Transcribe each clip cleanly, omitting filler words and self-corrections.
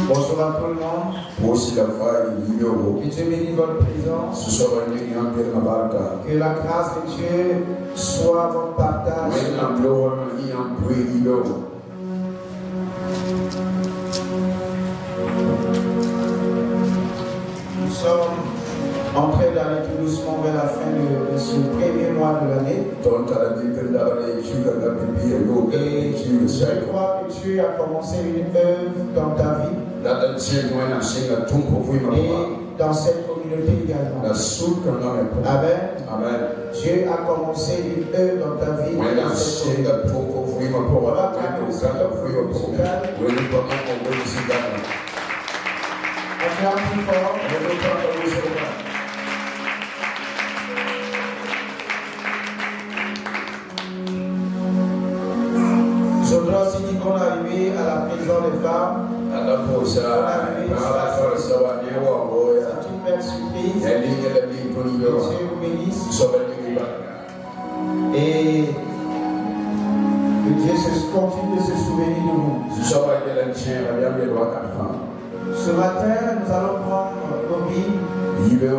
Bonjour à tout le monde. Que Dieu bénisse votre présence. Que la grâce de Dieu soit votre partage. Nous sommes entrés d'aller tout doucement vers la fin de ce premier mois de l'année. Et je crois que Dieu a commencé une œuvre dans ta vie. Et dans cette communauté également. Amen. Amen. Dieu a commencé une œuvre dans ta vie. Dans cette communauté. On va acclamer le Seigneur pour le musical. Acclame plus fort. Je voudrais aussi dire qu'on est arrivé à la prison des femmes. C'est une belle surprise. Que Dieu vous bénisse. Et que Dieu continue de se souvenir de vous. Ce matin, nous allons prendre nos Bibles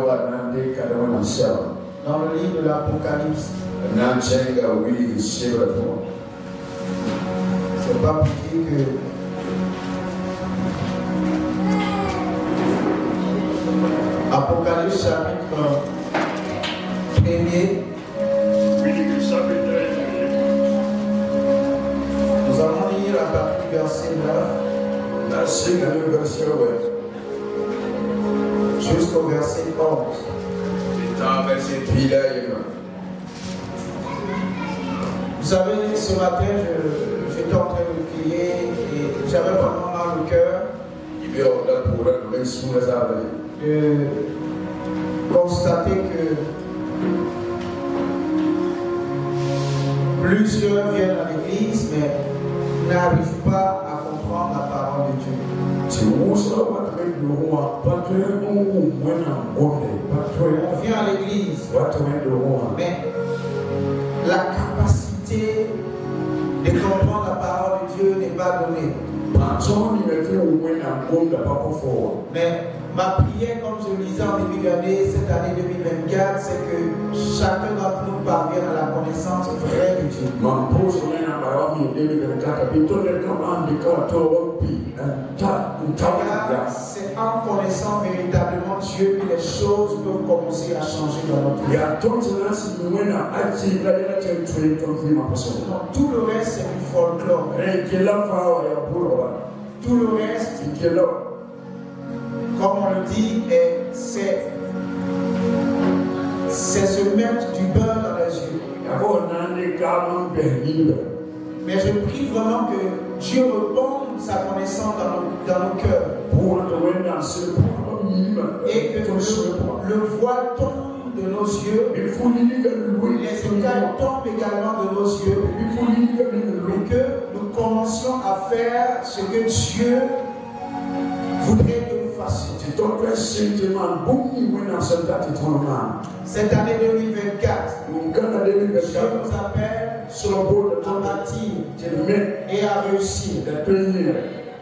dans le livre de l'Apocalypse. C'est pas pour dire que Apocalypse chapitre 1er. Nous allons lire à partir du verset 9 jusqu'au verset 11. Vous savez, ce matin, j'étais en train de prier et j'avais vraiment mal au cœur de constater que plusieurs viennent à l'église mais n'arrivent pas à comprendre la parole de Dieu. On vient à l'église, mais la capacité de comprendre la parole de Dieu n'est pas donnée. Mais ma prière, comme je le disais en début d'année, cette année 2024, c'est que chacun d'entre nous parvienne à la connaissance vraie de Dieu. C'est en connaissant véritablement Dieu que les choses peuvent commencer à changer dans notre vie. Tout le reste, c'est du folklore. Tout le reste, comme on le dit, c'est se mettre du beurre dans les yeux. Mais je prie vraiment que Dieu réponde sa connaissance dans nos cœurs. Et que le voile tombe de nos yeux. Les écailles tombent également de nos yeux. Et que nous commencions à faire ce que Dieu voudrait que nous fassions. Cette année 2024, Dieu nous appelle à bâtir et à réussir.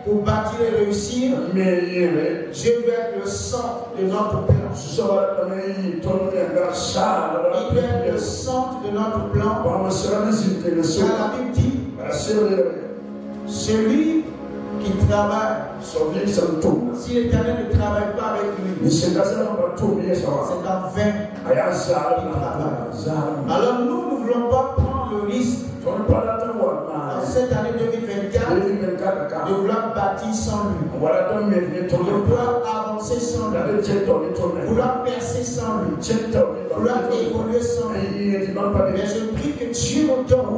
Pour bâtir et réussir, Dieu veut être le centre de notre plan. Il doit être le centre de notre plan. Car la Bible dit, celui qui travaille, si l'Éternel ne travaille pas avec lui, c'est en vain qu'il travaille. Alors nous ne voulons pas prendre le risque dans cette année 2024 de vouloir bâtir sans lui, de vouloir avancer sans lui, de vouloir percer sans lui, de vouloir évoluer sans lui. Mais je prie que Dieu nous donne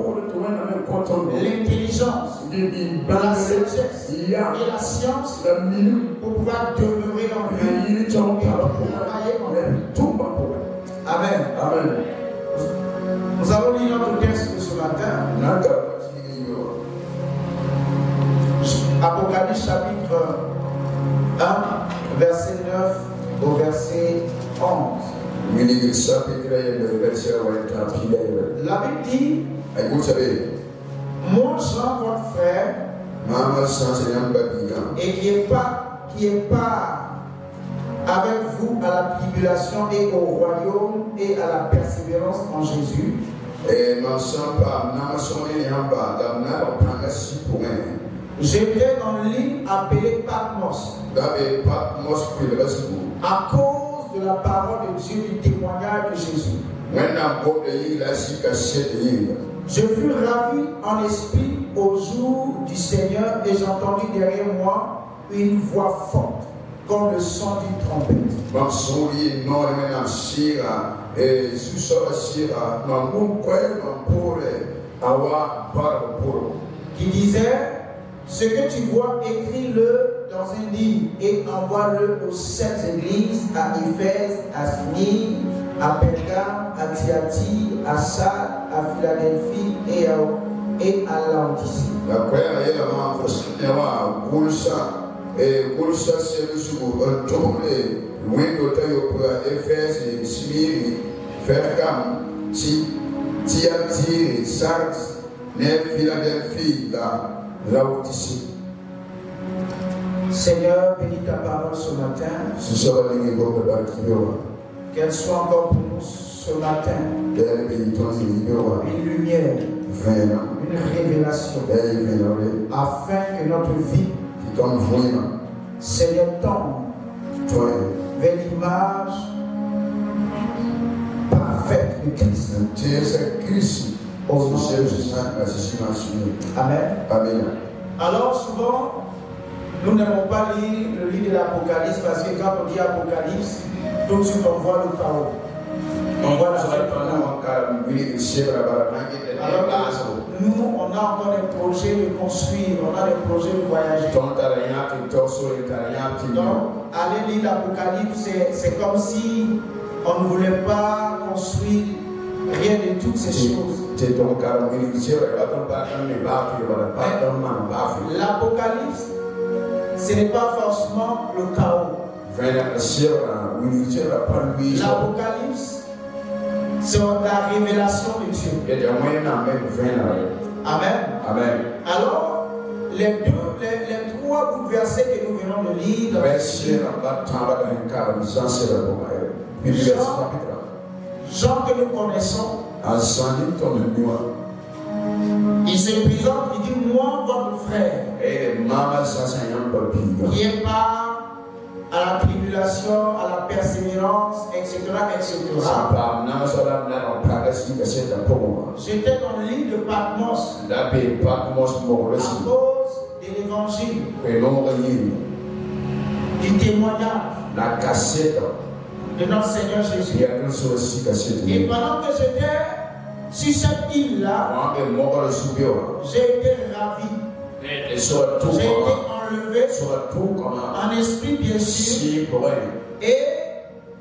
l'intelligence, la sagesse et la science pour pouvoir demeurer en lui et travailler en lui. Amen. Amen. Nous allons lire notre texte de ce matin. Apocalypse chapitre 1, verset 9 au verset 11. La Bible dit, moi Jean, votre frère, et qui est pas avec vous à la tribulation et au royaume et à la persévérance en Jésus. J'étais dans l'île appelée Patmos à cause de la parole de Dieu, du témoignage de Jésus. Je fus ravi en esprit au jour du Seigneur et j'entendis derrière moi une voix forte comme le son d'une trompette. Qui disait, ce que tu vois, écris-le dans un livre et envoie-le aux 7 églises, à Éphèse, à Smyrne, à Pergame, à Thyatire, à Sardes, à Philadelphie et à Laodicée. Seigneur, bénis ta parole ce matin. Qu'elle soit encore pour nous ce matin une lumière, une révélation, afin que notre vie, Seigneur, tombe vers l'image parfaite de Christ. Au nom de Jésus. Amen. Amen. Alors souvent, nous n'aimons pas lire le livre de l'Apocalypse parce que quand on dit Apocalypse, tout de suite on voit le chaos. On voit la nous, on a encore des projets de construire, on a des projets de voyager. Donc, aller lire l'Apocalypse, c'est comme si on ne voulait pas construire rien de toutes ces choses. L'Apocalypse, ce n'est pas forcément le chaos. L'Apocalypse, c'est la révélation de Dieu. Amen. Amen. Alors, les trois bouts de versets que nous venons de lire, Jean que nous connaissons, il se présente, il dit, moi, votre frère, qui est pas à la tribulation, à la persévérance, etc., etc. J'étais dans l'île de Patmos à cause de l'évangile, du témoignage de notre Seigneur Jésus. Et pendant que j'étais sur cette île-là, j'ai été ravi. J'ai été enlevé en esprit, bien sûr. Et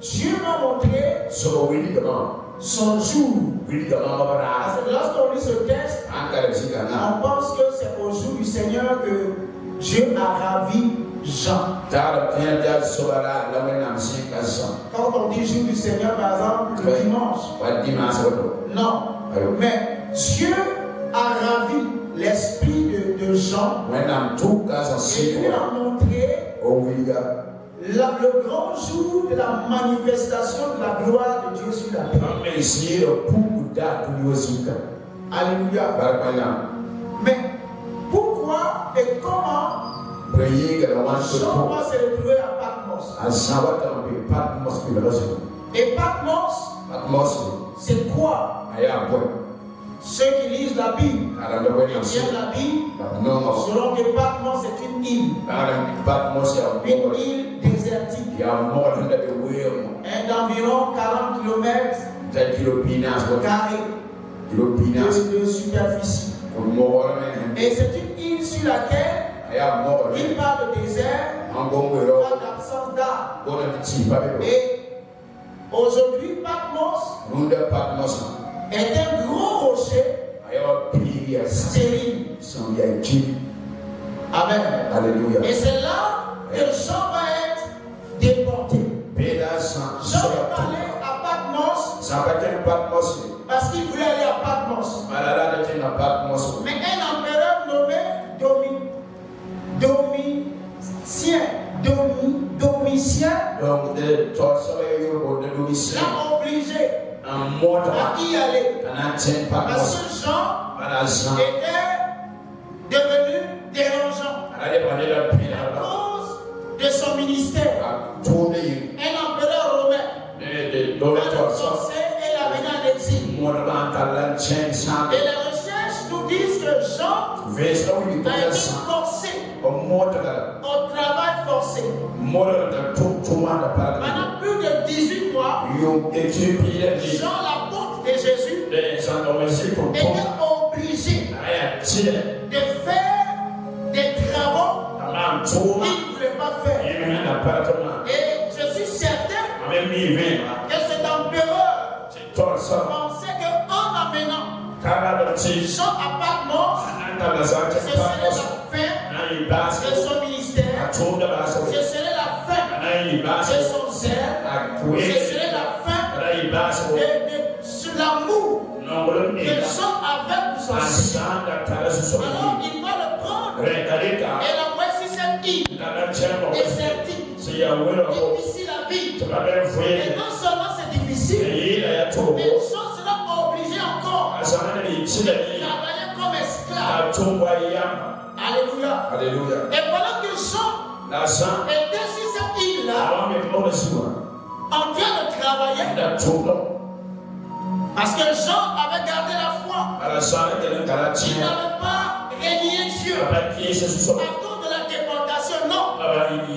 Dieu m'a montré son jour. Parce que lorsqu'on lit ce texte, on pense que c'est au jour du Seigneur que Dieu a ravi Jean. Quand on dit jour du Seigneur, par exemple, le dimanche. Non. Mais Dieu a ravi l'esprit de Jean et lui a montré le grand jour de la manifestation de la gloire de Dieu sur la terre. Alléluia. Mais pourquoi et comment Jean va se retrouver à Patmos? Et Patmos, c'est quoi? Ceux qui lisent la Bible, lisent la Bible, sauront que Patmos est une île. Une île désertique. D'environ 40 km carrés de superficie. Et c'est une île sur laquelle il parle de désert, pas d'absence d'arbres. Et aujourd'hui, Patmos est un gros rocher stérile. Amen. Alléluia. Et c'est là que Jean va être déporté. Jean est allé à Patmos à y aller. Parce que Jean était devenu dérangeant à cause de son ministère. Un empereur romain va le forcer et l'amener en exil. Et les recherches nous disent que Jean a été forcé au travail forcé. Pendant plus de 18 mois, Jean, l'apôtre de Jésus, était obligé de faire des travaux qu'il ne voulait pas faire. Et je suis certain que cet empereur pensait qu'en amenant Jean à Patmos, ce serait la fin de son ministère, ce serait la fin de son zèle, ce serait la fin de l'amour que Jean avait pour son fils. Alors il va le prendre et l'envoyer sur cette île désertique, difficile à vivre. Et non seulement c'est difficile, mais Jean sera obligé encore de travailler comme esclave. Alléluia. Et pendant que Jean était sur cette île-là, en train de travailler, parce que Jean avait gardé la foi, il n'avait pas renié Dieu à cause de la déportation. Non,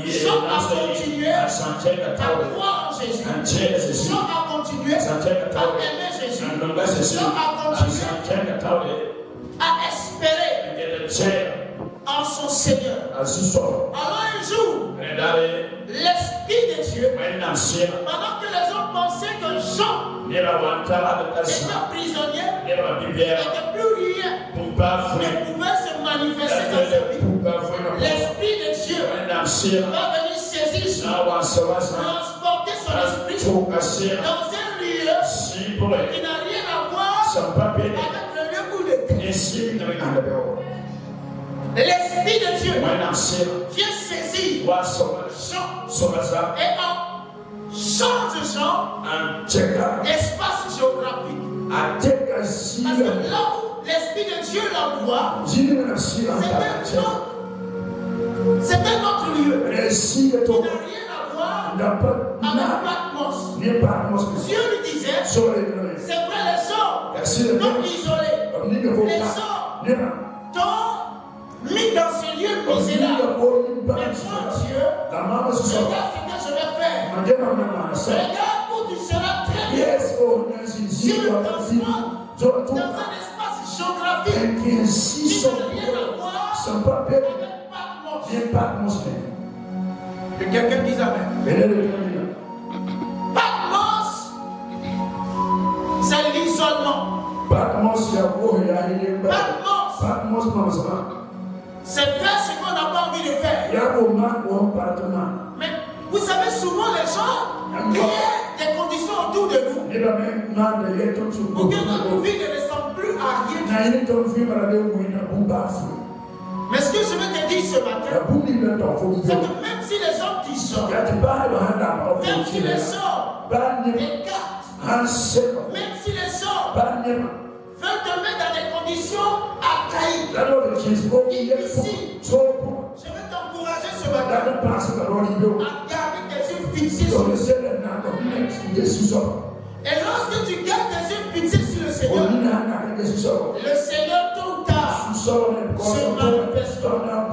Jean a continué à croire en Jésus. Jean a continué à aimer Jésus. Jean a continué à espérer en son Seigneur. Alors un jour, l'Esprit de Dieu, pendant que les hommes pensaient que Jean était prisonnier, n'était plus rien, ne pouvait se manifester dans sa vie, l'Esprit de Dieu va venir saisir Jean, transporter son esprit dans un lieu qui n'a rien à voir avec le lieu où il était. L'Esprit de Dieu vient saisir Jean et en changeant l'espace géographique. Parce que là où l'Esprit de Dieu l'envoie, c'est un autre lieu qui n'a rien à voir avec Patmos. Dieu lui disait, c'est vrai, les hommes non isolés, les hommes mis dans ce lieu misérable. Mais moi, Dieu, regarde ce que je vais faire. Regarde où tu seras très bien. Dieu le transporte dans un espace géographique qui n'a rien à voir avec Patmos. Que quelqu'un dise amen. Patmos, c'est l'isolement. Patmos, c'est faire ce qu'on n'a pas envie de faire. Mais vous savez, souvent les gens créent des conditions autour de nous pour que notre vie ne ressemble plus à rien. Mais ce que je veux te dire ce matin, c'est que même si les hommes qui sortent, même si les sorts écartent, même si les sorts veulent te mettre dans des conditions archaïques, difficiles, je veux t'encourager ce matin à garder tes yeux fixés sur le Seigneur. Et lorsque tu gardes tes yeux fixés sur le Seigneur, le Seigneur tôt ou tard se manifestera.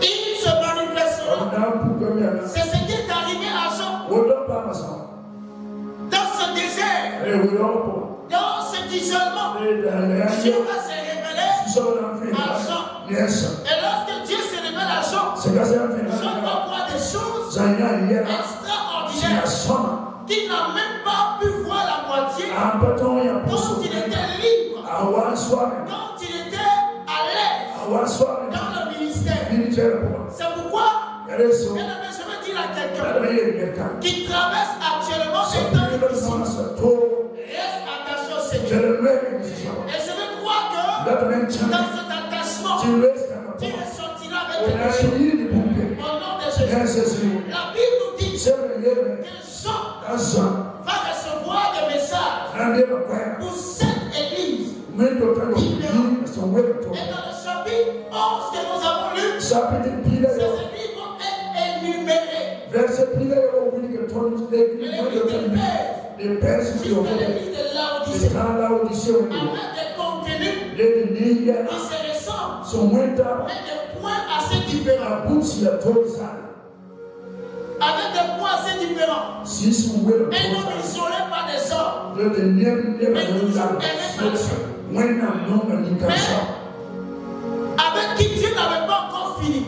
Il se manifestera. C'est ce qui est arrivé à Jean. Dans ce désert, dans cet isolement, Dieu va se révéler à Jean. Et lorsque Dieu se révèle à Jean, Jean va voir des choses extraordinaires qu'il n'a même pas pu voir la moitié quand il était libre, quand il était à l'aise dans le ministère. C'est pourquoi, bien-aimé, je veux dire à quelqu'un qui traverse actuellement ces temps difficiles, reste attaché au Seigneur. Et je veux croire que dans cet attachement, tu ressortiras avec l'énergie. Au nom de Jésus. La Bible nous dit que Jean va Et dans le chapitre 11 que nous avons lu, ces ennemis vont être énumérés. De l'église de Perse jusqu'à l'église de Laodicée, avec des contenus qui se ressemblent, mais des points assez différents. Avec des points assez différents. Un homme isolé par des hommes, mais toujours aimé par Dieu. Mais avec qui Dieu n'avait pas encore fini.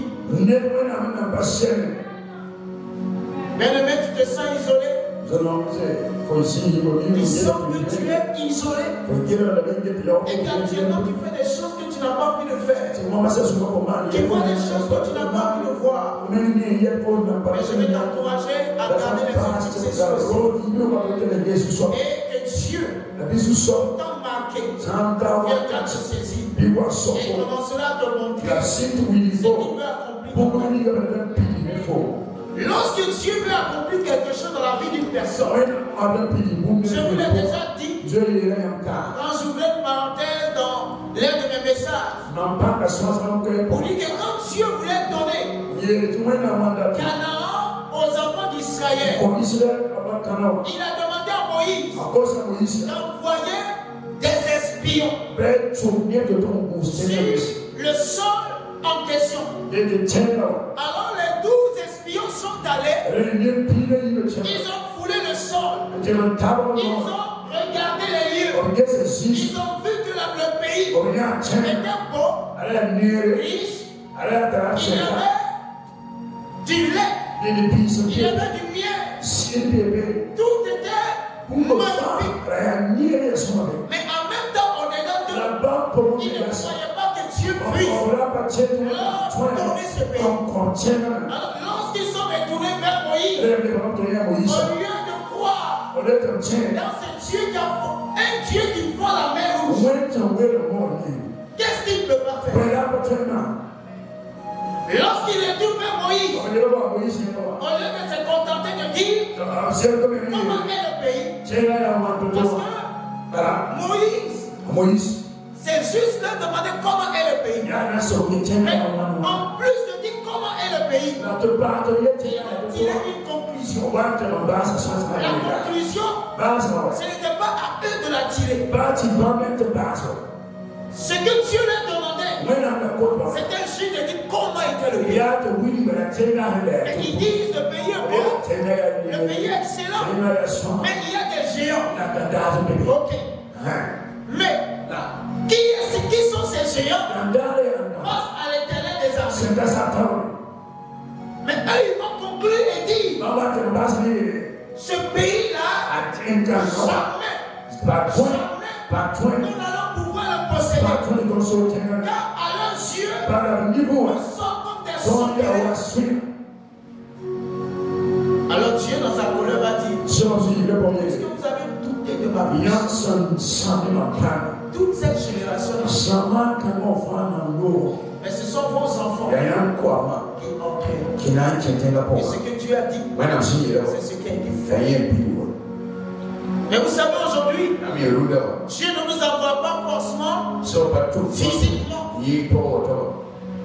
Bien-aimé, tu te sens isolé. Tu sens que tu es isolé. Et qu'actuellement tu fais des choses que tu n'as pas envie de faire. Tu vois des choses que tu n'as pas envie de voir. Mais je vais t'encourager à garder les choses. Et que Dieu t'a marqué. Viendra te saisir. Et commencera à te montrer ce qu'il veut accomplir. Lorsque Dieu veut accomplir quelque chose dans la vie d'une personne, je vous l'ai déjà dit, quand j'ouvrais une parenthèse dans l'un de mes messages, pour dire que quand Dieu voulait donner Canaan aux enfants d'Israël, il a demandé à Moïse d'envoyer des espions sur le sol en question. Alors les 12 espions sont allés, ils ont foulé le sol, ils ont regardé les lieux, ils ont vu que le pays était beau, riche, il y avait du lait, il y avait du miel, tout était magnifique. Mais en même temps, au-dedans d'eux, ils ne croyaient pas que Dieu puisse leur donner ce pays. Alors, lorsqu'ils sont retournés vers Moïse, au lieu de croire dans ce Dieu qui a un Dieu qui voit la mer rouge, qu'est-ce qu'il ne peut pas faire? Lorsqu'il retourne vers Moïse, au lieu de se contenter de dire comment est le pays, parce que Moïse, c'est juste leur demander comment est le pays. Mais en plus de dire comment est le pays, il a tiré une conclusion. La conclusion, ce n'était pas à eux de la tirer. Ce que Dieu leur demandait, c'était juste de dire comment était le pays. Et ils disent le pays est beau, le pays est excellent, mais il y a des géants. Ok. Mais qui sont ces géants face à l'Éternel des armées? Mais eux, ils vont conclure et dire ce pays-là, jamais, nous n'allons pouvoir le posséder. Car à leurs yeux, nous sommes comme des sorciers. Alors Dieu, dans sa colère, va dire: est-ce que vous avez douté de ma vie? Toute cette génération, mais ce sont vos enfants qui ont cru. Et ce que Dieu a dit, c'est ce qui a été fait. Mais vous savez, aujourd'hui, Dieu ne nous envoie pas forcément physiquement.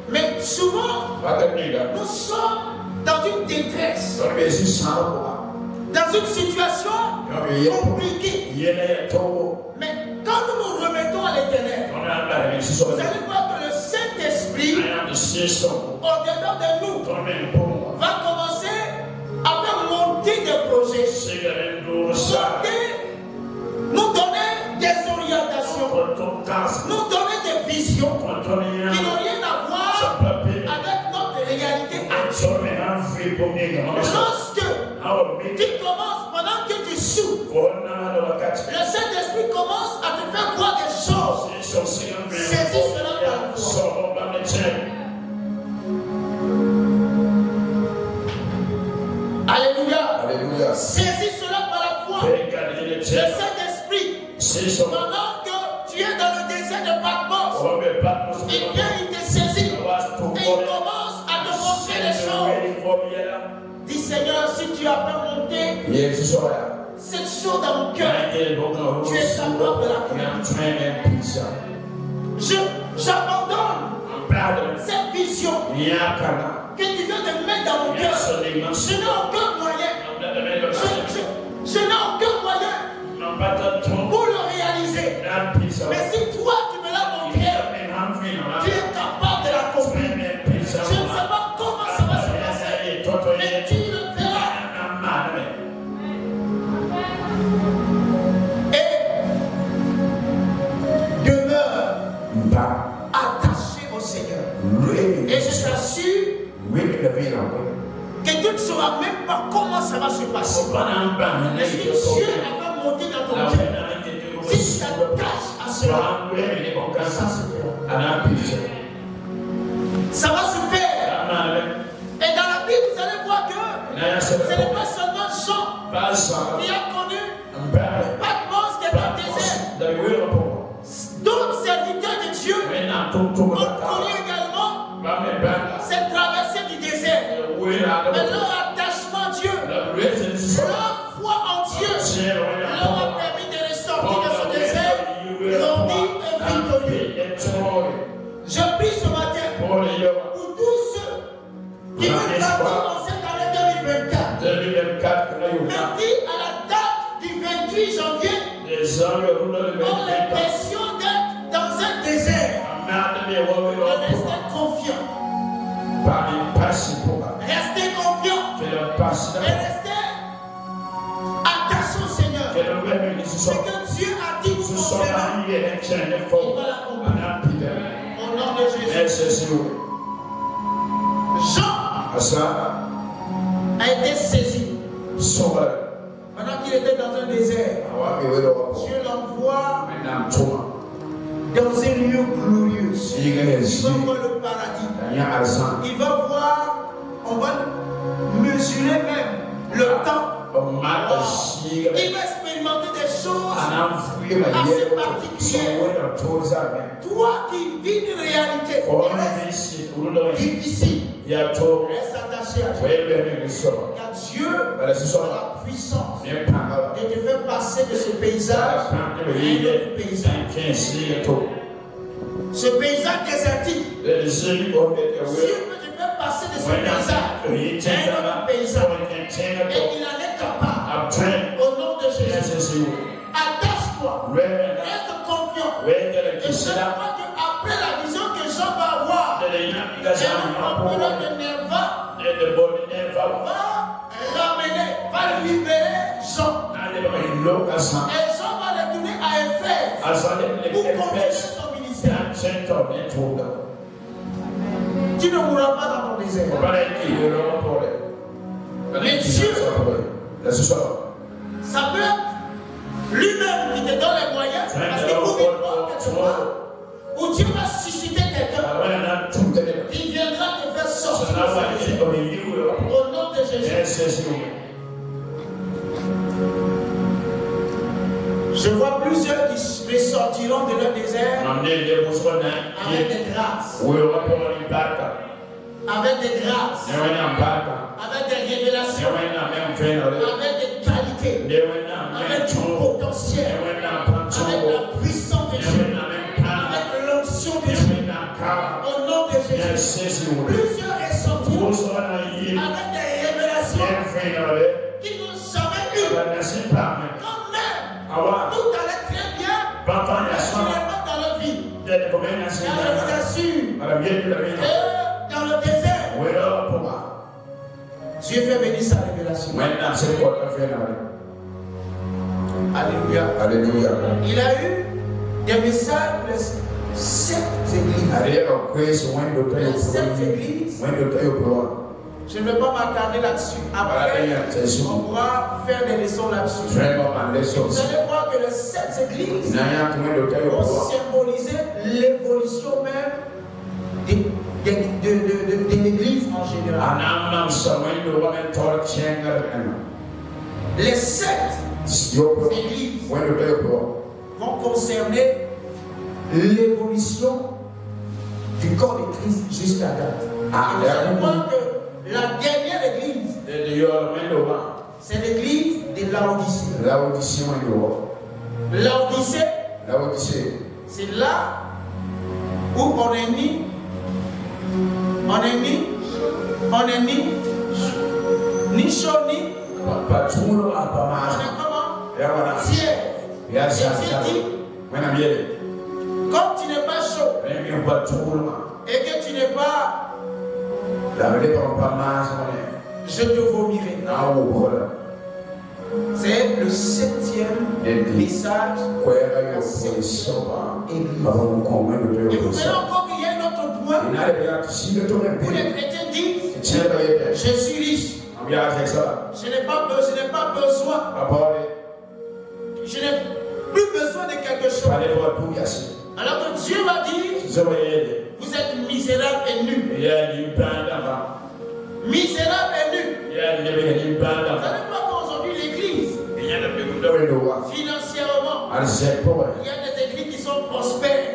Mais souvent, nous sommes dans une détresse, dans une situation compliquée. Mais quand nous nous remettons à l'Éternel, vous allez voir que le Saint-Esprit, au-dedans de nous, va commencer à faire monter des projets, nous donner des orientations, nous donner des visions qui n'ont rien à voir avec notre réalité actuelle. Lorsque tu commences, pendant que tu souffres, le Saint-Esprit commence à te faire voir des choses. Saisis cela par la foi. Alléluia. Saisis cela par la foi. Le Saint-Esprit, pendant que tu es dans le désert de Patmos, il vient, il te saisit et il commence à te montrer les choses. Dis Seigneur, si tu as fait monter cette chose dans mon cœur, tu es capable de la connaître. que tu viens de mettre dans mon cœur, je n'ai aucun moyen. Je n'ai aucun moyen pour le réaliser. Mais si toi tu me l'as montré, tu es capable de l'accomplir. Je ne sais pas comment ça va se passer, mais tu le feras. Et demeure attaché au Seigneur. Et je t'assure que tu ne sauras même pas comment ça va se passer. Mais si Dieu va monter dans ton cœur, si tu t'attaches à cela, ça se fera. Ça va se faire. Et dans la Bible, vous allez voir que ce n'est pas seulement Jean qui a connu Patmos qui est dans le désert. D'autres serviteurs de Dieu ont connu également cette traversée du désert. Mais leur attachement à Dieu, leur foi en Dieu, leur a permis de ressortir de ce désert grandi et victorieux. Je prie ce matin pour tous ceux qui veulent partir dans cette année 2024. Mais qui, à la date du 28 janvier, ont l'impression d'être dans un désert. Restez confiants. Restez confiants. Et restez attachés au Seigneur. Ce que Dieu a dit concernant, il va l'accomplir. Au nom de Jésus. Jean a été saisi. Pendant qu'il était dans un désert, Dieu l'envoie dans un lieu glorieux. Il va voir le paradis. Il va voir, on va mesurer même le temps. Il va expérimenter des choses assez particulières. Toi qui vis une réalité difficile, reste attaché à Dieu. Car Dieu a la puissance de te faire passer de ce paysage à un autre paysage. Ce paysage désertique, Dieu peut te faire passer de ce paysage à un autre paysage. Et il en est capable. Au nom de Jésus. Attache-toi. Reste confiant. Et je crois qu'après la vision que Jean va avoir, l'empereur de Nerva va ramener, va libérer Jean. Et Jean va retourner à Éphèse pour continuer son ministère. Tu ne mourras pas dans ton désert. Mais Dieu, ça peut être lui-même qui te donne les moyens, parce qu'il ouvre une porte quelque part où Dieu va susciter quelqu'un qui viendra te faire sortir de ce désert. Au nom de Jésus. Je vois plusieurs qui ressortiront de leur désert avec des grâces. Avec des grâces, avec des révélations, avec des qualités, avec du potentiel, avec la puissance de Dieu, avec l'onction de Dieu. Au nom de Jésus, plusieurs ressortiront avec des révélations qui n'ont jamais eu. Quand même, tout allait très bien, naturellement dans leur vie. Car je vous assure que dans le désert, Dieu fait venir sa révélation. Alléluia. Alléluia. Il a eu des messages pour les 7 églises. Les 7 églises. Je ne vais pas m'attarder là-dessus. Après, on pourra faire des leçons là-dessus. Vous allez voir que les 7 églises vont symboliser l'évolution même de l'église en général. Les 7 églises vont concerner l'évolution du corps de Christ jusqu'à date. Vous allez voir que la dernière église, c'est l'église de Laodicée. Laodicée, c'est là où on est mis On est ni chaud ni. On est comment? Tiède. Et Dieu dit, comme tu n'es pas chaud et que tu n'es pas, je te vomirai. C'est le 7e message. Et vous verrez encore qu'il y a un autre point où les chrétiens disent, je suis riche. Je n'ai pas besoin. Je n'ai plus besoin de quelque chose. Alors que Dieu va dire, vous êtes misérable et nul. Misérable et nul. Vous allez voir qu'aujourd'hui l'église, financièrement, il y a des églises qui sont prospères.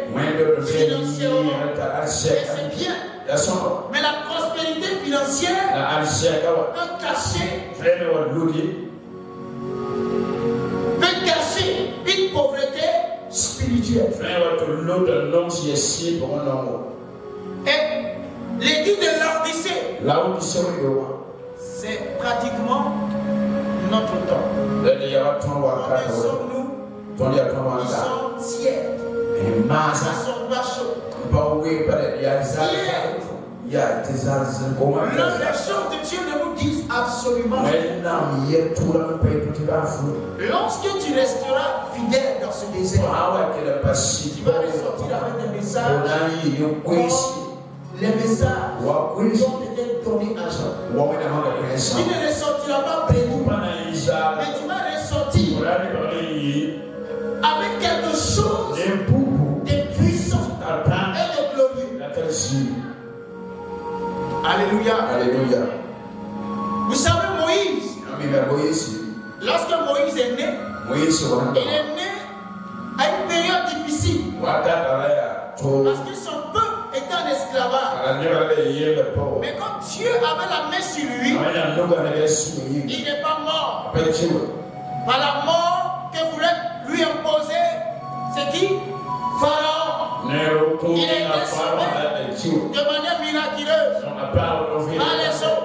Financièrement, et c'est bien. Mais la prospérité financière peut cacher une pauvreté spirituelle. Et l'église de Laodicée, c'est pratiquement notre temps. Combien sommes-nous? Ils sont tièdes. Ils ne sont pas chauds. Les choses de Dieu ne nous disent absolument rien. Lorsque tu resteras fidèle dans ce désert, tu vas ressortir avec des messages comme les messages qui ont été donnés à Jean. Tu ne ressortiras pas prédou, mais tu vas ressortir avec quelque chose de puissant et de glorieux. Alléluia. Alléluia. Vous savez, Moïse, lorsque Moïse est né, il est né à une période difficile. Parce que son peuple était en esclavage. Mais comme Dieu avait la main sur lui, il n'est pas mort. Par la mort que voulait lui imposer, c'est qui? Pharaon. Il a été sauvé de manière miraculeuse par les eaux.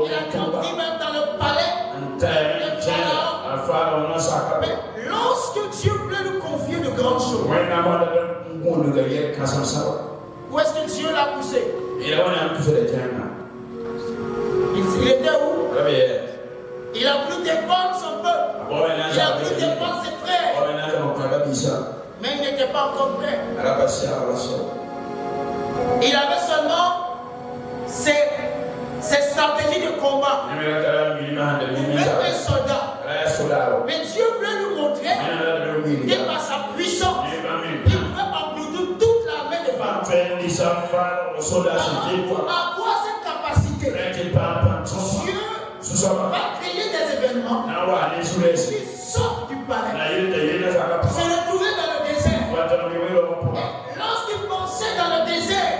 Il a grandi même dans le palais de Pharaon. Mais lorsque Dieu voulait lui confier de grandes choses, où est-ce que Dieu l'a poussé? Il était où? Il a voulu défendre son peuple. Il a voulu défendre ses frères. Mais il n'était pas encore prêt. Il avait seulement ses stratégies de combat. Il était un soldat. Mais Dieu voulait lui montrer que par sa puissance, il pouvait engloutir toute l'armée de Pharaon. Pour avoir cette capacité, Dieu va créer des événements qui sortent du palais. Se retrouver dans le désert. Et lorsqu'il pensait dans le désert,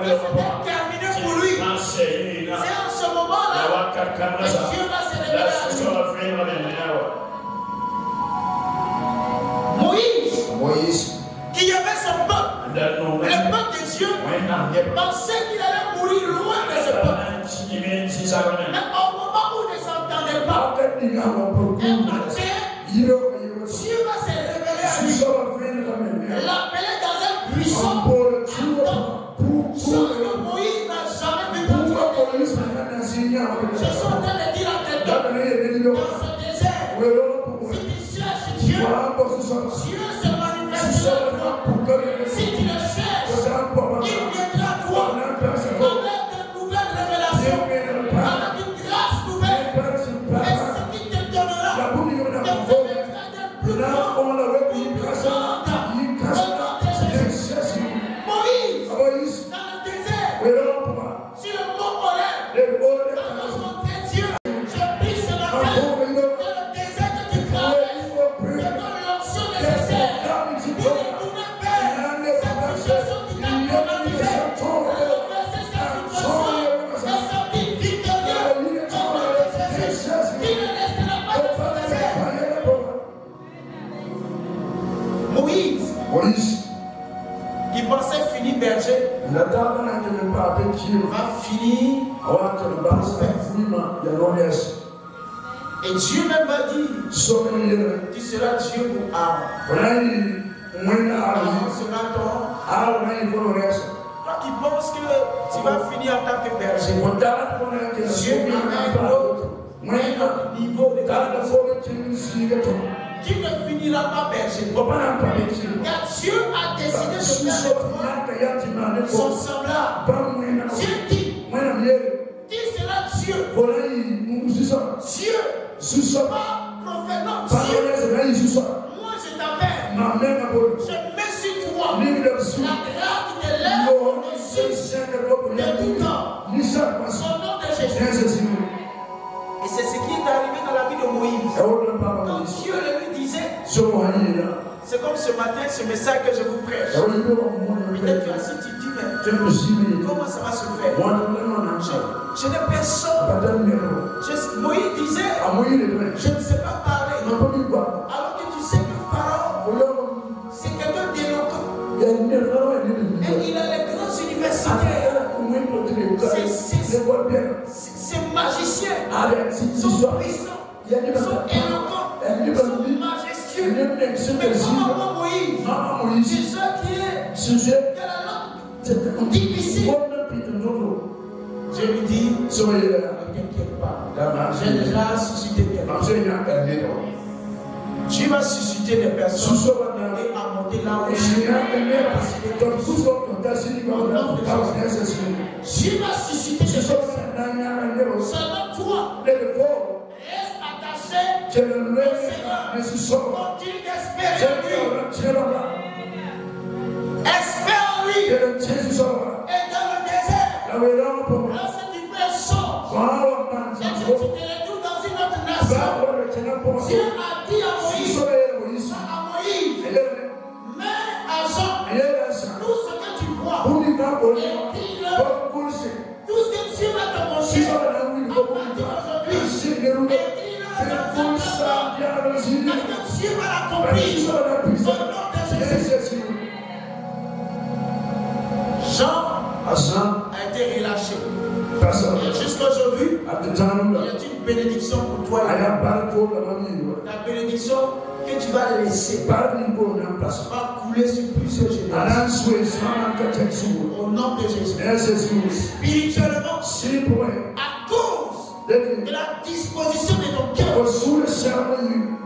que c'était terminé pour lui. C'est en ce moment-là que Dieu va se révéler à lui. Moïse, qui avait son peuple, le peuple de Dieu, pensait qu'il allait mourir loin de ce peuple. Mais au moment où il ne s'entendait pas, un matin, Dieu va se révéler à lui. L'appeler dans un puissant chose que Moïse n'a jamais vu dans toute vie. Je suis en train de dire à quelqu'un, dans ce désert, si tu cherches Dieu, Dieu se manifestera à toi. Si tu le cherches, il viendra à toi avec de nouvelles révélations, avec une grâce nouvelle. Et ce qui te donnera te permettra d'être plus grand, plus grande. Moïse, dans le désert, sur le mont Horeb, a rencontré Dieu. Je prie ce matin qui pensait finir berger va finir prophète. Et Dieu même va dire, tu seras Dieu pour Aaron. Aaron sera ton. Toi qui penses que tu vas finir en tant que berger, Dieu a un autre niveau de connaissance. Tu ne finiras pas berger. Car Dieu a décidé de faire son semblable. Dieu dit, tu seras Dieu. Dieu, pas prophète, non, Dieu. Moi je t'appelle. Je mets sur toi la grâce qui te lève au-dessus de tout temps. Au nom de Jésus. Et c'est ce qui est arrivé dans la vie de Moïse. Quand Dieu lui disait, c'est comme ce matin, ce message que je vous prêche. Peut-être que si tu dis, mais comment ça va se faire? Je n'ai personne. Moïse disait, je ne sais pas parler. Alors que tu sais que Pharaon, c'est quelqu'un d'éloquent. Et il a les grandes universités. Ces magiciens sont puissants, sont éloquents, sont majestueux. Mais comment Moïse, c'est ça qui a la langue difficile. Je lui dis, ne t'inquiète pas, j'ai déjà suscité quelqu'un. Tu vas susciter des personnes et à monter là où tu vas susciter des personnes. Seulement toi, reste attaché au Seigneur. Continue d'espérer en lui. Espère en lui. Et dans le désert, lorsque tu fais sort, et que tu te retrouves dans une autre nation, Dieu a dit à Moïse, mets à Jean tout ce que tu vois, et dis-le, tout ce que Dieu va te montrer, à partir d'aujourd'hui, écris-le dans ton cœur, parce que Dieu va l'accomplir, au nom de Jésus. Jean a été relâché. Et jusqu'à aujourd'hui, il y a une bénédiction pour toi. La bénédiction que tu vas laisser va couler sur plusieurs générations. Au nom de Jésus. Spirituellement, à cause de la disposition de ton cœur,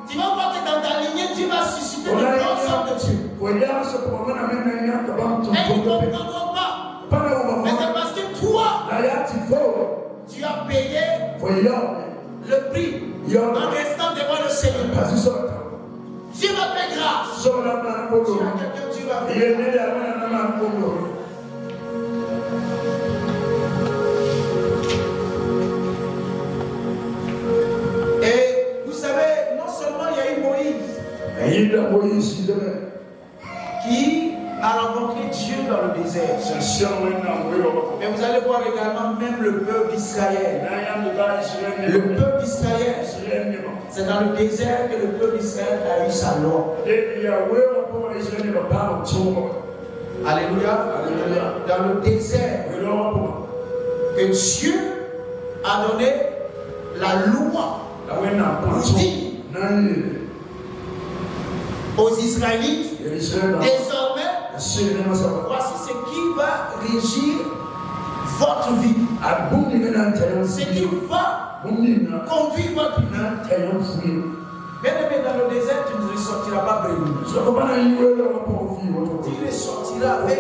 tu vas voir que dans ta lignée, tu vas susciter des grands hommes de Dieu. Et ils ne comprendront pas. Mais c'est parce que toi, tu as payé le prix en restant devant le Seigneur. Dieu va faire grâce. Tu as quelqu'un, Dieu va faire grâce. Et vous savez, non seulement il y a eu Moïse qui a rencontré Dieu dans le désert. Mais vous allez voir également même le peuple d'Israël. Le peuple d'Israël, c'est dans le désert que le peuple d'Israël a eu sa loi. Alléluia. Dans le désert que Dieu a donné la loi pour dire aux Israélites, désormais, voici ce qui va régir votre vie. Ce qui va conduire votre vie. Bien aimé, dans le désert, tu ne ressortiras pas brebis. Tu ressortiras avec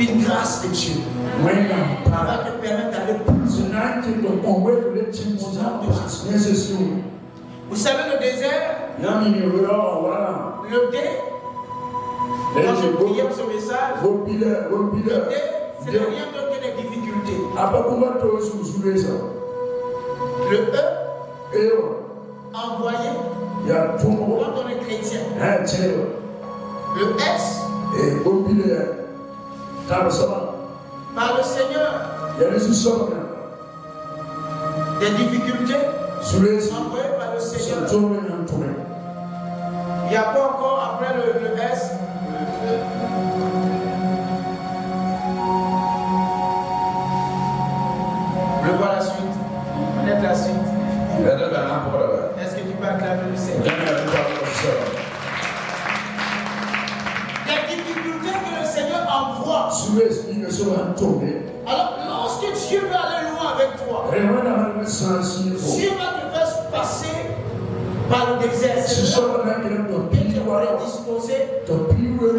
une grâce de Dieu. Va te permettre d'aller plus. Vous savez, le désert, le dé, quand je priais ce message, le dé, c'est rien d'autre que des difficultés. Le E, envoyé, quand on est chrétien. Le S, par le Seigneur, des difficultés envoyées par le Seigneur. Il n'y a pas encore après le S. Je vois la suite. Connaître la suite. Est-ce que tu peux acclamer le Seigneur? Les difficultés que le Seigneur envoie. Alors, lorsque Dieu veut aller loin avec toi, Dieu va te faire passer par le désert. C'est là que tu es disposé pour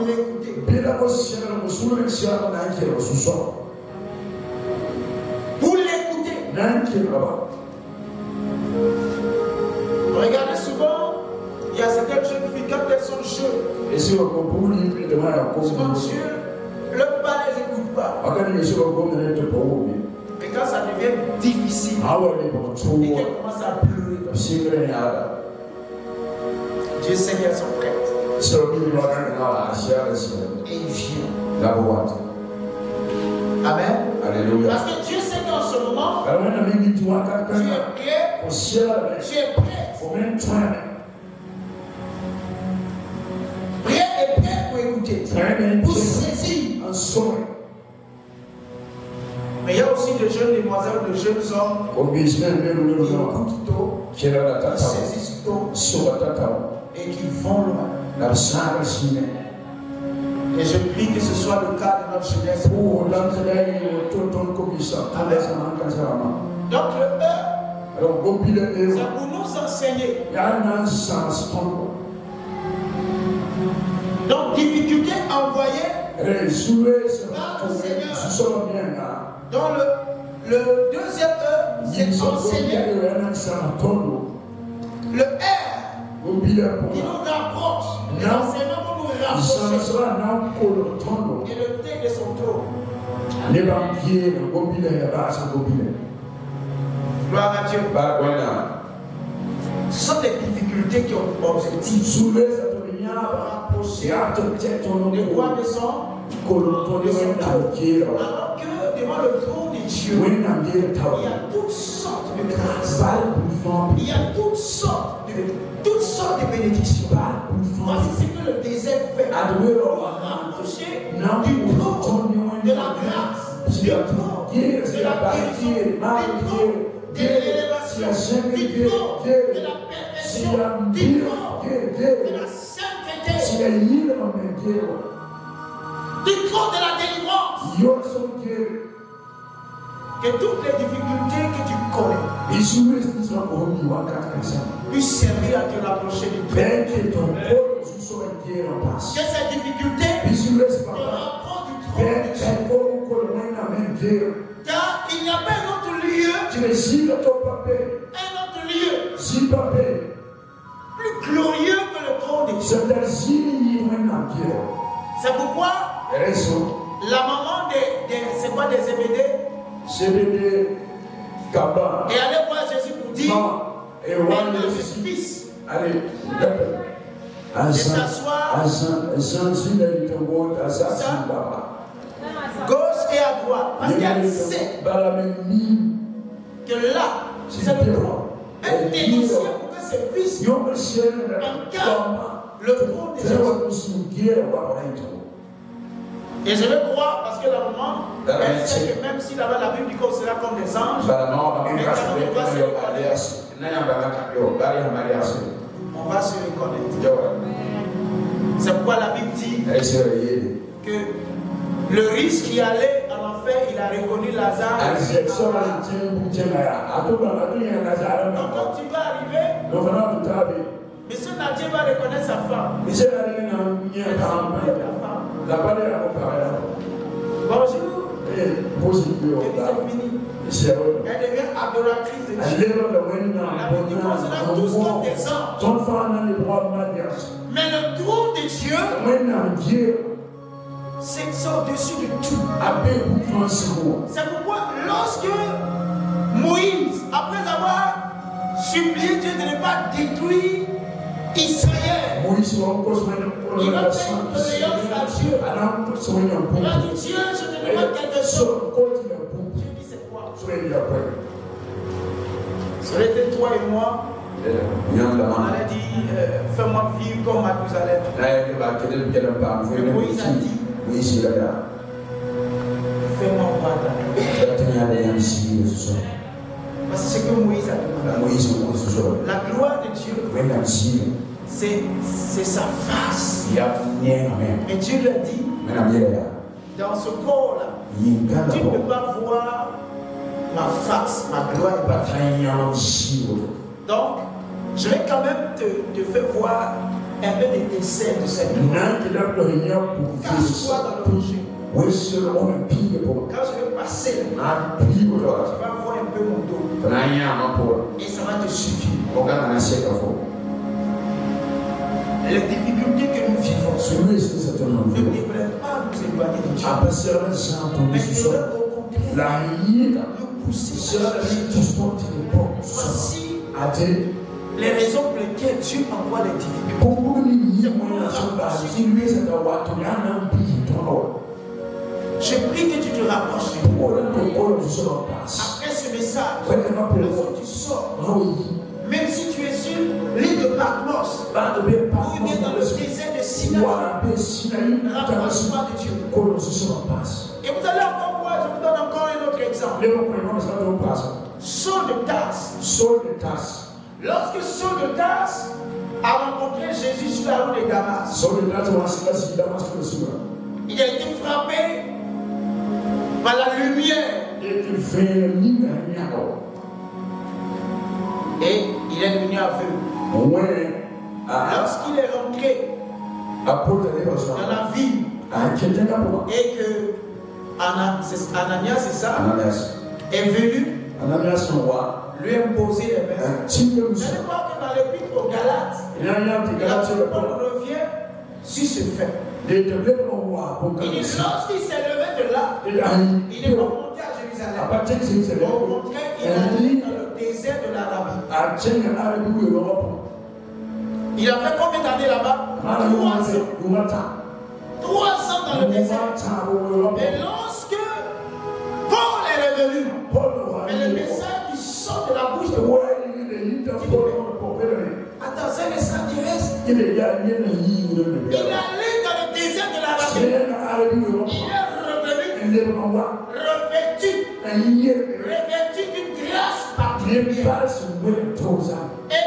l'écouter. Pour l'écouter. Regardez souvent, il y a certaines jeunes filles, quand elles sont jeunes, souvent Dieu leur parle, elles n'écoutent pas. Et quand ça devient difficile, et qu'elles commencent à pleurer, Dieu sait qu'elles sont prêtes. Et il vient. Amen. Alléluia. Parce que Dieu sait qu'en ce moment, tu es prêt. Tu es prêt. Prêt et prêt pour écouter. Pour saisir. Mais il y a aussi de jeunes demoiselles, de jeunes hommes qui écoutent tôt, qui saisissent tôt et qui vont loin. Et je prie que ce soit le cas de notre jeunesse. Donc le E, c'est pour nous enseigner. Donc difficulté envoyée par le Seigneur. Dans le deuxième E, c'est enseigner. Le R qui nous rapproche. Les enseignements vont nous rapprocher. Et le T de son trône. Gloire à Dieu. Ce sont des difficultés qui ont pour objectif rapprocher les rois de son trône. Alors que devant le trône de Dieu, il y a toutes sortes de grâces. Il y a toutes sortes de bénédictions. Voici ce que le désert fait. Rapprocher du trône de la grâce, du trône de la guérison, du trône de l'élévation, du trône de la perfection, du trône de la sainteté, du trône de la délivrance. Que toutes les difficultés que tu connais puissent servir à te rapprocher du trône. Que ces difficultés te rapprochent du trône de Dieu. Car il n'y a pas un autre lieu, plus glorieux que le trône de Dieu. C'est pourquoi la maman c'est quoi des Zébédée Kaba. et allait voir Jésus pour dire maintenant je suis fils. Allez, et s'asseoir gauche et à droite. Parce qu'elle sait que là, c'est le trône. Elle négocie pour que ses fils incarnent le trône de Jésus. Et je vais croire parce que la maman, elle sait que même si là-bas la Bible dit qu'on sera comme des anges, mais quand on va se reconnaître, on va se reconnaître. C'est pourquoi la Bible dit que le riche qui allait en enfer, il a reconnu Lazare. Donc quand tu vas arriver, Monsieur Nadia va reconnaître sa femme. Bonjour. C'est fini. Elle devient adoratrice de Dieu. La Bible dit qu'on sera tous comme des anges. Mais le trône de Dieu, c'est au-dessus de tout. C'est pourquoi lorsque Moïse, après avoir supplié Dieu de ne pas détruire Israël, il va faire une doléance à Dieu. Il va dire Dieu, je te demande quelque chose. Dieu dit c'est quoi? Ça aurait été toi et moi, On a dit, fais-moi vivre comme Mathusalem. Et Moïse a dit, fais-moi voir ta gloire. Parce que c'est ce que Moïse a demandé. La gloire de Dieu, c'est sa face. Mais Dieu lui a dit, dans ce corps-là, tu ne peux pas voir ma face, ma gloire est pas faite. Donc, je vais quand même te faire voir un peu des dessins de cette gloire. Cache-toi dans le rocher. Quand je vais passer, tu vas voir un peu mon dos. Et ça va te suffire. Les difficultés que nous vivons ne devraient pas nous éloigner de Dieu. Mais devraient au contraire nous pousser à voici les raisons pour lesquelles Dieu envoie les difficultés. Je prie que tu te rapproches de Dieu. Après ce message, lorsque tu sors, même si tu es sur l'île de Patmos, ou bien dans le désert de Sinaï, rapproche-toi de Dieu. Et vous allez encore voir, je vous donne encore un autre exemple. Saul de Tarse. Lorsque Saul de Tarse a rencontré Jésus sur la route de Damas, il a été frappé par la lumière. Et il est devenu aveugle. Lorsqu'il est rentré dans la ville et que Ananias, c'est ça, est venu lui imposer les mains. Vous allez voir que dans l'épître aux Galates, Paul revient sur ce fait. Il dit, lorsqu'il s'est levé de là, il n'est pas monté à Jérusalem. Au contraire, il est allé dans le désert de l'Arabie. Il a fait combien d'années là-bas? 3 ans dans le désert. Et lorsque Paul est revenu, mais le message qui sort de la bouche de Paul, attends, c'est l'extraterrestre. Il est allé dans le désert de l'Arabie. Il est revenu, revêtu d'une grâce particulière. Et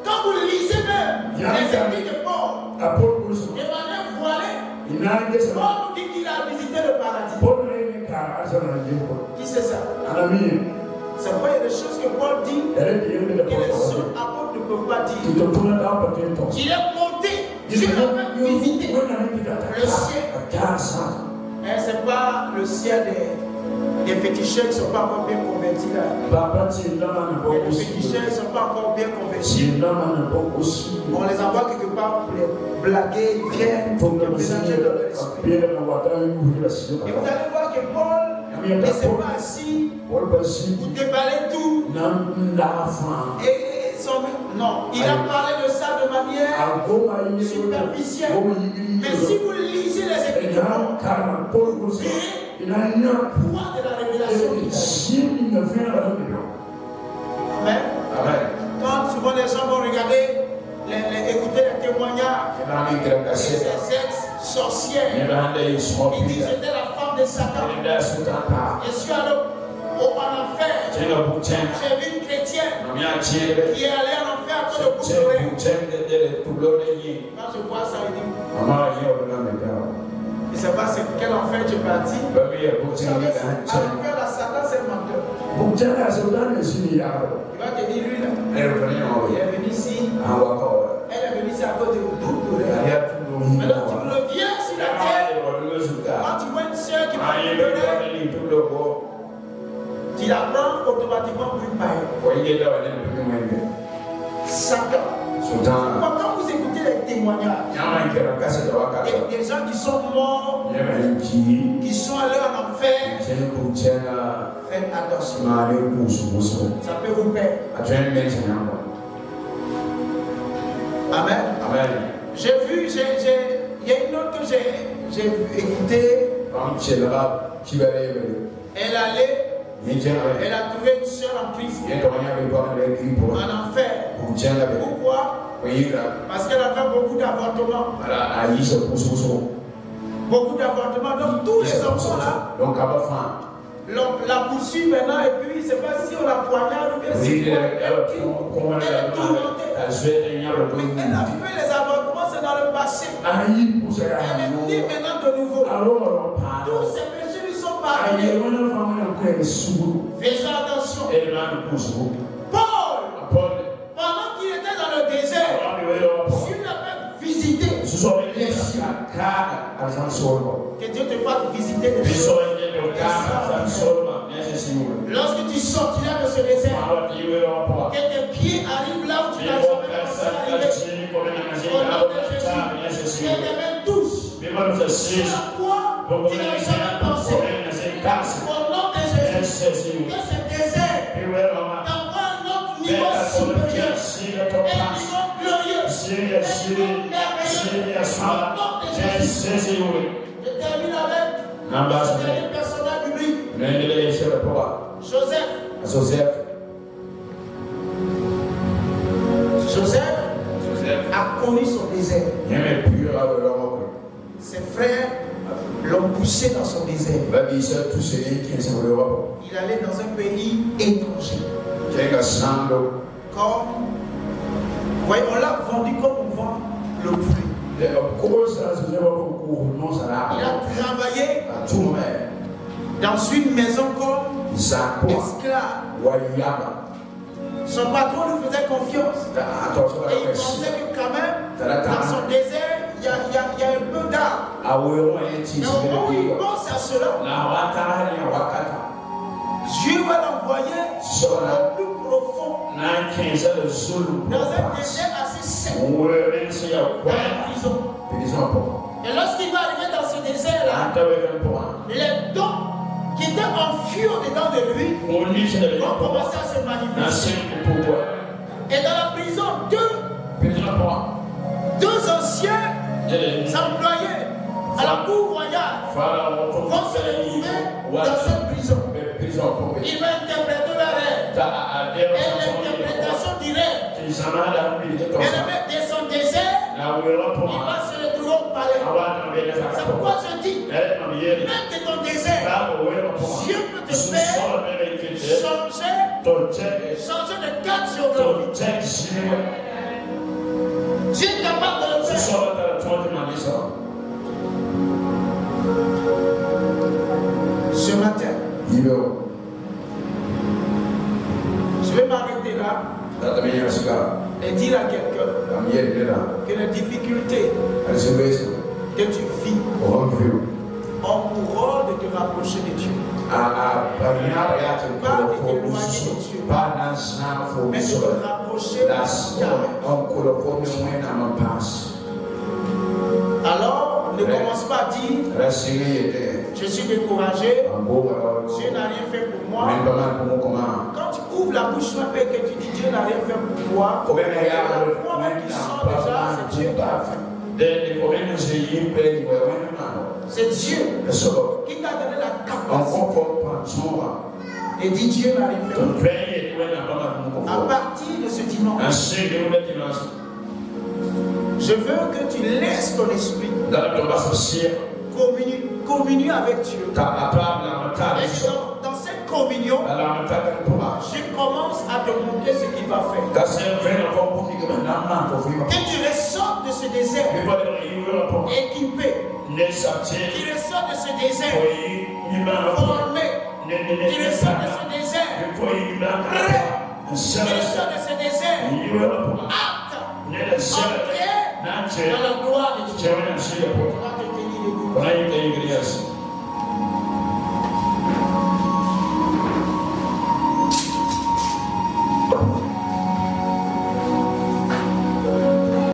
quand vous lisez même les écrits de Paul, de manière voilée, Paul nous dit qu'il a visité le paradis. Qui c'est ça? C'est pourquoi il y a des choses que Paul dit que les autres apôtres ne peuvent pas dire. Il est monté, Dieu a même visité le ciel. Et ce n'est pas le ciel des féticheurs qui ne sont pas encore bien convertis là. Les féticheurs ne sont pas encore bien convertis. On les envoie quelque part pour les blaguer, ils viennent pour les mélanger dans leur esprit. Et vous allez voir que Paul ne s'est pas assis pour déballer tout. Non, il a parlé de ça de manière superficielle. Mais si vous lisez les Écritures, vous verrez le poids de la révélation. Amen. Quand souvent les gens vont regarder, écouter les témoignages de ces ex-sorcières qui disent j'étais la femme de Satan, je suis allé en enfer, j'ai vu une chrétienne qui est allée en enfer à cause de bouche d'oreille. Quand je vois ça, je dis je ne sais pas quel enfer tu es parti. Vous savez, à l'enfer, la Satan, c'est le menteur. Il va te dire, lui, là, il est venu ici. Elle est venue ici à cause de bouche d'oreille. Maintenant, tu reviens sur la terre. Quand tu vois une soeur qui va te pleurer, tu la prends automatiquement pour une paille. Satan. Quand vous écoutez les témoignages, et des gens qui sont morts, qui sont allés en enfer, faites attention. Ça peut vous perdre. Amen. J'ai vu, il y a une autre que j'ai écoutée. Elle a trouvé une soeur en Christ, en enfer. Pourquoi? Parce qu'elle a fait beaucoup d'avortements. Beaucoup d'avortements. Donc tous les enfants là, la poursuit maintenant et puis je ne sais pas si on la poignarde ou bien si elle est tourmentée. Elle a fait les avortements, c'est dans le passé. Elle est née maintenant de nouveau. Tous ces péchés lui sont pardonnés. Faisons attention. Paul, pendant qu'il était dans le désert, Dieu l'avait visité. Que Dieu te fasse visiter des choses. Lorsque tu sortiras de ce désert, que tes pieds arrivent là où tu n'as jamais pensé arriver. Au nom de Jésus, que tes mains touchent sur la croix, tu n'as jamais pensé. Au nom de Jésus, que ce désert t'envoie un autre niveau supérieur, un niveau glorieux, un niveau merveilleux. Au nom de Jésus, je termine avec le dernier personnage biblique. Joseph a connu son désert. Ses frères l'ont poussé dans son désert. Il allait dans un pays étranger. Comme, voyez, on l'a vendu comme on vend le poulet. Il a travaillé dans une maison comme esclave. Son patron lui faisait confiance. Et il pensait que quand même, dans son désert, il y a un peu d'arbre. Mais au moment où il pense à cela, Dieu va l'envoyer au plus profond, dans un désert assez sec, dans la prison. Et lorsqu'il va arriver dans ce désert-là, les dons qui étaient enfuis au-dedans de lui vont commencer à se manifester. Et dans la prison, deux anciens employés à la cour royale vont se retrouver dans cette prison. Il va interpréter leur rêve. Et l'interprétation du rêve, et de son désert, il va se retrouver au palais. C'est pourquoi je dis, même de ton désert, Dieu peut te faire changer de cadre géographique. Dieu est capable de le faire. Ce matin, je vais m'arrêter là et dire à quelqu'un que les difficultés que tu vis ont pour rôle de te rapprocher de Dieu. Pas de t'éloigner de Dieu, mais de te rapprocher de Alors, ne commence pas à dire je suis découragé, Dieu n'a rien fait pour moi. Quand tu ouvres la bouche et que tu dis Dieu n'a rien fait pour toi, la voix qui sort déjà, c'est Dieu qui a fait. C'est Dieu qui t'a donné la capacité. Et dit Dieu n'a rien fait pour toi. À partir de ce dimanche, je veux que tu laisses ton esprit communier avec Dieu. Et dans cette communion, je commence à te montrer ce qu'il va faire. Que tu ressortes de ce désert équipé. Tu ressors de ce désert formé. Tu ressors de ce désert prêt. Tu ressors de ce désert apte. Entrer dans la gloire de Dieu.